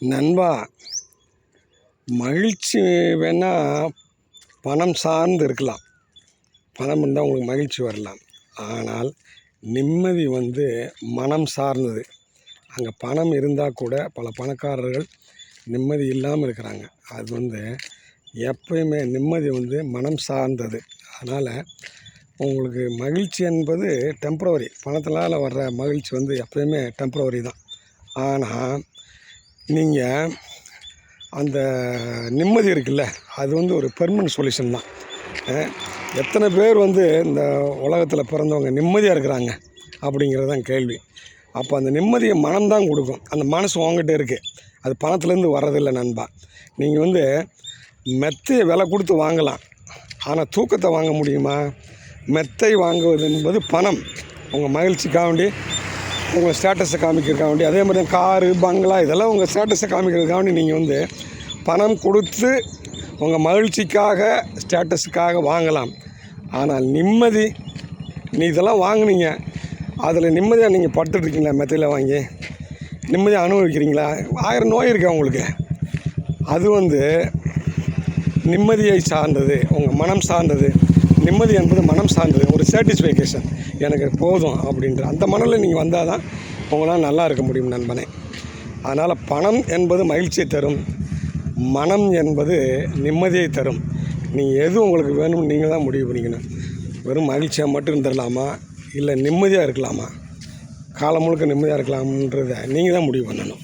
நண்பா, மகிழ்ச்சி வேணால் பணம் சார்ந்து இருக்கலாம். பணம் இருந்தால் உங்களுக்கு மகிழ்ச்சி வரலாம். ஆனால் நிம்மதி மனம் சார்ந்தது. அங்கே பணம் இருந்தால் கூட பல பணக்காரர்கள் நிம்மதி இல்லாமல் இருக்கிறாங்க. அது எப்பயுமே நிம்மதி மனம் சார்ந்தது. அதனால் உங்களுக்கு மகிழ்ச்சி என்பது டெம்ப்ரவரி. பணத்தினால் வர்ற மகிழ்ச்சி எப்பயுமே டெம்ப்ரவரி தான். ஆனால் நீங்கள் அந்த நிம்மதி இருக்குல்ல, அது ஒரு பெர்மனன்ட் சொல்யூஷன் தான். எத்தனை பேர் இந்த உலகத்தில் பிறந்தவங்க நிம்மதியாக இருக்கிறாங்க அப்படிங்கிறது தான் கேள்வி. அப்போ அந்த நிம்மதியை மனம்தான் கொடுக்கும். அந்த மனசு உங்ககிட்ட இருக்குது, அது பணத்துலேருந்து வர்றதில்லை நண்பா. நீங்கள் மெத்தையை விலை கொடுத்து வாங்கலாம், ஆனால் தூக்கத்தை வாங்க முடியுமா? மெத்தை வாங்குவது என்பது பணம். உங்கள் மகிழ்ச்சிக்காக வேண்டி, உங்கள் ஸ்டேட்டஸை காமிக்கிறதுக்காக வேண்டி, அதே மாதிரி காரு பங்களா இதெல்லாம் உங்கள் ஸ்டேட்டஸை காமிக்கிறதுக்காக வேண்டி நீங்கள் பணம் கொடுத்து உங்கள் மகிழ்ச்சிக்காக ஸ்டேட்டஸுக்காக வாங்கலாம். ஆனால் நிம்மதி, இதெல்லாம் வாங்கினீங்க, அதில் நிம்மதியாக நீங்கள் பட்டுட்ருக்கீங்களா? மெத்தையில் வாங்கி நிம்மதியாக அனுபவிக்கிறீங்களா? 1000 நோய் இருக்கா உங்களுக்கு? அது நிம்மதியை சார்ந்தது, உங்கள் மனம் சார்ந்தது. நிம்மதி என்பது மனம் சார்ந்தது. ஒரு சாட்டிஸ்ஃபேக்ஷன், எனக்கு போதும் அப்படின்ற அந்த மனதில் நீங்கள் வந்தால் தான் உங்களால் நல்லா இருக்க முடியும் நண்பனே. அதனால் பணம் என்பது மகிழ்ச்சியை தரும், மனம் என்பது நிம்மதியை தரும். நீங்கள் எது உங்களுக்கு வேணும்னு நீங்கள் தான் முடிவு பண்ணிக்கணும். வெறும் மகிழ்ச்சியாக மட்டும் இருந்துடலாமா, இல்லை நிம்மதியாக இருக்கலாமா? காலம் முழுக்க நிம்மதியாக இருக்கலாம்ன்றதை நீங்கள் தான் முடிவு பண்ணணும்.